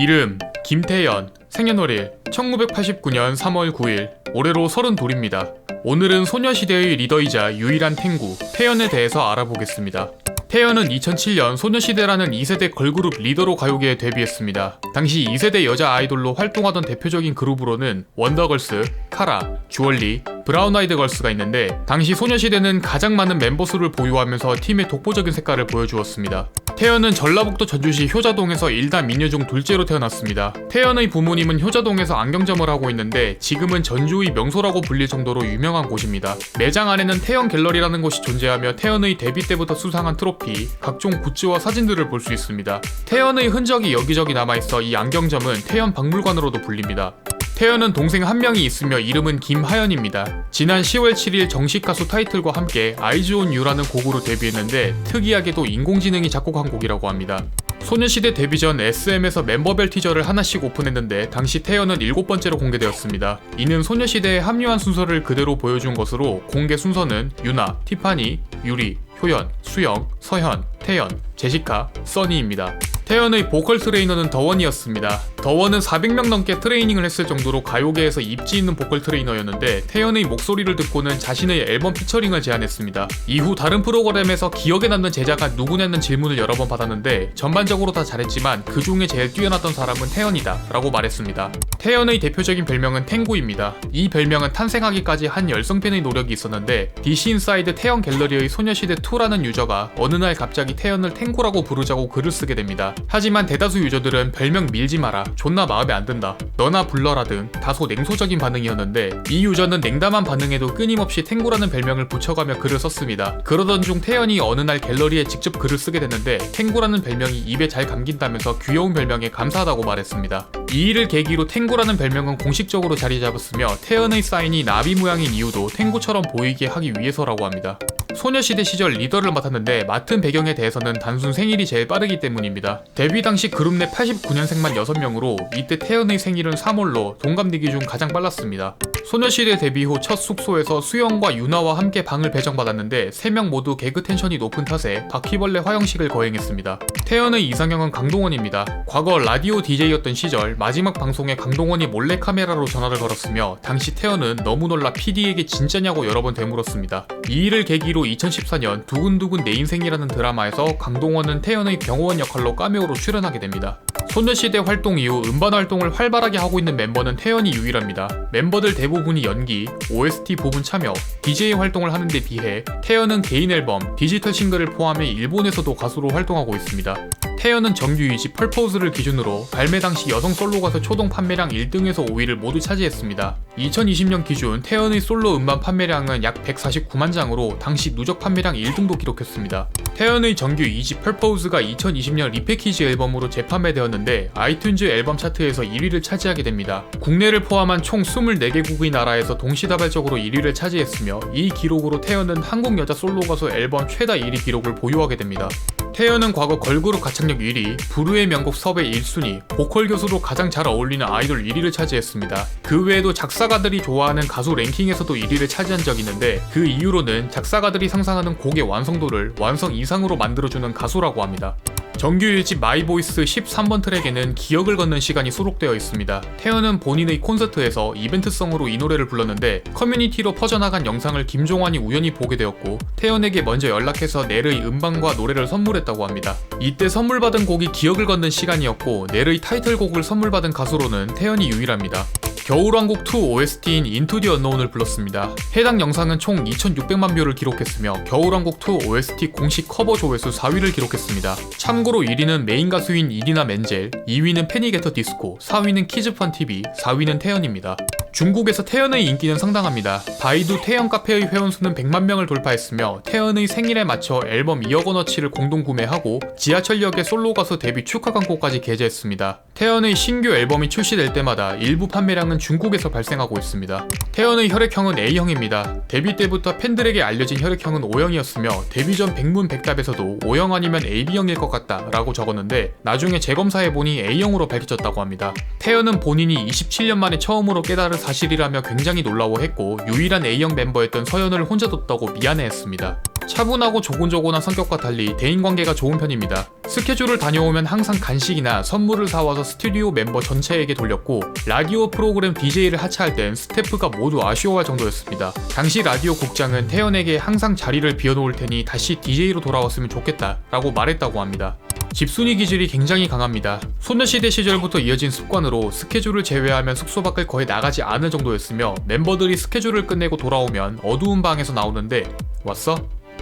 이름 김태연, 생년월일 1989년 3월 9일, 올해로 32입니다. 오늘은 소녀시대의 리더이자 유일한 탱구 태연에 대해서 알아보겠습니다. 태연은 2007년 소녀시대라는 2세대 걸그룹 리더로 가요계에 데뷔했습니다. 당시 2세대 여자 아이돌로 활동하던 대표적인 그룹으로는 원더걸스, 카라, 주얼리, 브라운 아이드 걸스가 있는데, 당시 소녀시대는 가장 많은 멤버 수를 보유하면서 팀의 독보적인 색깔을 보여주었습니다. 태연은 전라북도 전주시 효자동에서 1남 미녀 중 둘째로 태어났습니다. 태연의 부모님은 효자동에서 안경점을 하고 있는데 지금은 전주의 명소라고 불릴 정도로 유명한 곳입니다. 매장 안에는 태연 갤러리라는 곳이 존재하며 태연의 데뷔 때부터 수상한 트로피, 각종 굿즈와 사진들을 볼 수 있습니다. 태연의 흔적이 여기저기 남아있어 이 안경점은 태연 박물관으로도 불립니다. 태연은 동생 한 명이 있으며 이름은 김하연입니다. 지난 10월 7일 정식 가수 타이틀과 함께 Eyes on You라는 곡으로 데뷔했는데 특이하게도 인공지능이 작곡한 곡이라고 합니다. 소녀시대 데뷔 전 SM에서 멤버별 티저를 하나씩 오픈했는데 당시 태연은 7번째로 공개되었습니다. 이는 소녀시대에 합류한 순서를 그대로 보여준 것으로 공개 순서는 유나, 티파니, 유리, 효연, 수영, 서현, 태연, 제시카, 써니입니다. 태연의 보컬 트레이너는 더원이었습니다. 더원은 400명 넘게 트레이닝을 했을 정도로 가요계에서 입지 있는 보컬 트레이너였는데 태연의 목소리를 듣고는 자신의 앨범 피처링을 제안했습니다. 이후 다른 프로그램에서 기억에 남는 제자가 누구냐는 질문을 여러 번 받았는데 전반적으로 다 잘했지만 그 중에 제일 뛰어났던 사람은 태연이다 라고 말했습니다. 태연의 대표적인 별명은 탱구입니다. 이 별명은 탄생하기까지 한 열성팬의 노력이 있었는데 DC 인사이드 태연 갤러리의 소녀시대 2라는 유저가 어느 날 갑자기 태연을 탱구라고 부르자고 글을 쓰게 됩니다. 하지만 대다수 유저들은 별명 밀지 마라, 존나 마음에 안 든다, 너나 불러라 등 다소 냉소적인 반응이었는데 이 유저는 냉담한 반응에도 끊임없이 탱구라는 별명을 붙여가며 글을 썼습니다. 그러던 중 태연이 어느 날 갤러리에 직접 글을 쓰게 됐는데 탱구라는 별명이 입에 잘 감긴다면서 귀여운 별명에 감사하다고 말했습니다. 이 일을 계기로 탱구라는 별명은 공식적으로 자리 잡았으며 태연의 사인이 나비 모양인 이유도 탱구처럼 보이게 하기 위해서라고 합니다. 소녀시대 시절 리더를 맡았는데 맡은 배경에 대해서는 단순 생일이 제일 빠르기 때문입니다. 데뷔 당시 그룹 내 89년생만 6명으로 이때 태연의 생일은 3월로 동갑내기 중 가장 빨랐습니다. 소녀시대 데뷔 후 첫 숙소에서 수영과 유나와 함께 방을 배정받았는데 3명 모두 개그 텐션이 높은 탓에 바퀴벌레 화형식을 거행했습니다. 태연의 이상형은 강동원입니다. 과거 라디오 DJ였던 시절 마지막 방송에 강동원이 몰래카메라로 전화를 걸었으며 당시 태연은 너무 놀라 PD에게 진짜냐고 여러 번 되물었습니다. 이 일을 계기로 2014년 두근두근 내 인생이라는 드라마에서 강동원은 태연의 병호원 역할로 카메오로 출연하게 됩니다. 소녀시대 활동 이후 음반 활동을 활발하게 하고 있는 멤버는 태연이 유일합니다. 멤버들 대부분이 연기, OST 부분 참여, DJ 활동을 하는 데 비해 태연은 개인 앨범, 디지털 싱글을 포함해 일본에서도 가수로 활동하고 있습니다. 태연은 정규 2집 펄포즈를 기준으로 발매 당시 여성 솔로 가수 초동 판매량 1등에서 5위를 모두 차지했습니다. 2020년 기준 태연의 솔로 음반 판매량은 약 149만 장으로 당시 누적 판매량 1등도 기록했습니다. 태연의 정규 2집 펄포즈가 2020년 리패키지 앨범으로 재판매되었는데 아이튠즈 앨범 차트에서 1위를 차지하게 됩니다. 국내를 포함한 총 24개국의 나라에서 동시다발적으로 1위를 차지했으며 이 기록으로 태연은 한국 여자 솔로 가수 앨범 최다 1위 기록을 보유하게 됩니다. 태연은 과거 걸그룹 가창력 1위, 부르의 명곡 섭외 1순위, 보컬 교수로 가장 잘 어울리는 아이돌 1위를 차지했습니다. 그 외에도 작사가들이 좋아하는 가수 랭킹에서도 1위를 차지한 적이 있는데 그 이유로는 작사가들이 상상하는 곡의 완성도를 완성 이상으로 만들어주는 가수라고 합니다. 정규 1집 마이보이스 13번 트랙에는 기억을 걷는 시간이 수록되어 있습니다. 태연은 본인의 콘서트에서 이벤트성으로 이 노래를 불렀는데 커뮤니티로 퍼져나간 영상을 김종환이 우연히 보게 되었고 태연에게 먼저 연락해서 넬의 음반과 노래를 선물했다고 합니다. 이때 선물받은 곡이 기억을 걷는 시간이었고 넬의 타이틀곡을 선물받은 가수로는 태연이 유일합니다. 겨울왕국 2 OST인 Into the Unknown을 불렀습니다. 해당 영상은 총 2600만 뷰를 기록했으며 겨울왕국 2 OST 공식 커버 조회수 4위를 기록했습니다. 참고로 1위는 메인 가수인 이디나 멘젤, 2위는 페니게터 디스코, 4위는 키즈펀TV, 4위는 태연입니다. 중국에서 태연의 인기는 상당합니다. 바이두 태연 카페의 회원수는 100만 명을 돌파했으며 태연의 생일에 맞춰 앨범 2억 원어치를 공동 구매하고 지하철역에 솔로 가수 데뷔 축하 광고까지 게재했습니다. 태연의 신규 앨범이 출시될 때마다 일부 판매량은 중국에서 발생하고 있습니다. 태연의 혈액형은 A형입니다. 데뷔 때부터 팬들에게 알려진 혈액형은 O형이었으며 데뷔 전 백문백답에서도 O형 아니면 AB형일 것 같다 라고 적었는데 나중에 재검사해보니 A형으로 밝혀졌다고 합니다. 태연은 본인이 27년 만에 처음으로 깨달은 사실이라며 굉장히 놀라워했고 유일한 A형 멤버였던 서연을 혼자 뒀다고 미안해했습니다. 차분하고 조곤조곤한 성격과 달리 대인관계가 좋은 편입니다. 스케줄을 다녀오면 항상 간식이나 선물을 사와서 스튜디오 멤버 전체에게 돌렸고 라디오 프로그램 DJ를 하차할 땐 스태프가 모두 아쉬워할 정도였습니다. 당시 라디오 국장은 태연에게 항상 자리를 비워놓을 테니 다시 DJ로 돌아왔으면 좋겠다 라고 말했다고 합니다. 집순이 기질이 굉장히 강합니다. 소녀시대 시절부터 이어진 습관으로 스케줄을 제외하면 숙소 밖을 거의 나가지 않을 정도였으며 멤버들이 스케줄을 끝내고 돌아오면 어두운 방에서 나오는데 왔어?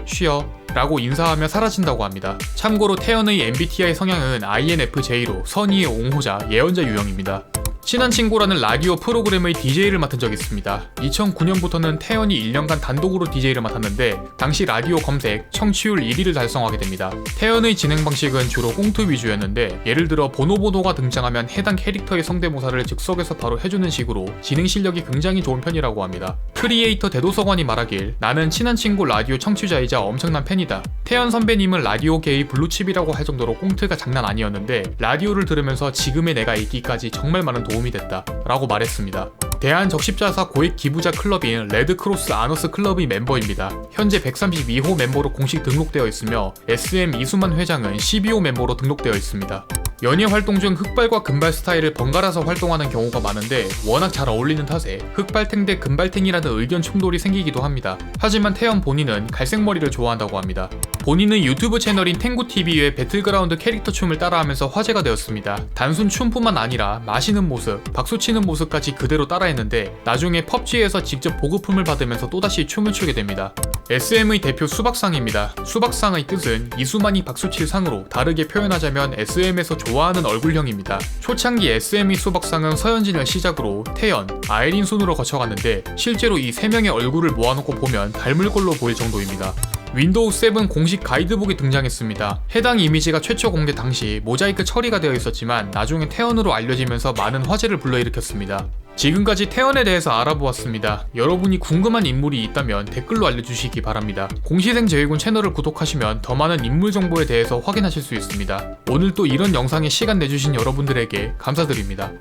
쉬어 라고 인사하며 사라진다고 합니다. 참고로 태연의 MBTI 성향은 INFJ로 선의의 옹호자, 예언자 유형입니다. 친한 친구라는 라디오 프로그램의 DJ를 맡은 적이 있습니다. 2009년부터는 태연이 1년간 단독으로 DJ를 맡았는데 당시 라디오 검색, 청취율 1위를 달성하게 됩니다. 태연의 진행 방식은 주로 꽁트 위주였는데 예를 들어 보노보노가 등장하면 해당 캐릭터의 성대모사를 즉석에서 바로 해주는 식으로 진행 실력이 굉장히 좋은 편이라고 합니다. 크리에이터 대도서관이 말하길 나는 친한 친구 라디오 청취자이자 엄청난 팬이다. 태연 선배님은 라디오계의 블루칩이라고 할 정도로 꽁트가 장난 아니었는데 라디오를 들으면서 지금의 내가 있기까지 정말 많은 도움이 됐다 라고 말했습니다. 대한적십자사 고액 기부자 클럽인 레드크로스 아너스 클럽의 멤버입니다. 현재 132호 멤버로 공식 등록되어 있으며 SM 이수만 회장은 12호 멤버로 등록되어 있습니다. 연예 활동 중 흑발과 금발 스타일을 번갈아서 활동하는 경우가 많은데 워낙 잘 어울리는 탓에 흑발탱 대 금발탱이라는 의견 충돌이 생기기도 합니다. 하지만 태연 본인은 갈색 머리를 좋아한다고 합니다. 본인은 유튜브 채널인 탱구TV의 배틀그라운드 캐릭터 춤을 따라하면서 화제가 되었습니다. 단순 춤뿐만 아니라 마시는 모습, 박수치는 모습까지 그대로 따라했는데 나중에 펍지에서 직접 보급품을 받으면서 또다시 춤을 추게 됩니다. SM의 대표 수박상입니다. 수박상의 뜻은 이수만이 박수칠 상으로 다르게 표현하자면 SM에서 좋아하는 얼굴형입니다. 초창기 SM의 수박상은 서현진을 시작으로 태연, 아이린 순으로 거쳐갔는데 실제로 이 3명의 얼굴을 모아놓고 보면 닮을 걸로 보일 정도입니다. 윈도우 7 공식 가이드북이 등장했습니다. 해당 이미지가 최초 공개 당시 모자이크 처리가 되어 있었지만 나중에 태연으로 알려지면서 많은 화제를 불러일으켰습니다. 지금까지 태연에 대해서 알아보았습니다. 여러분이 궁금한 인물이 있다면 댓글로 알려주시기 바랍니다. 공시생제외군 채널을 구독하시면 더 많은 인물 정보에 대해서 확인하실 수 있습니다. 오늘 또 이런 영상에 시간 내주신 여러분들에게 감사드립니다.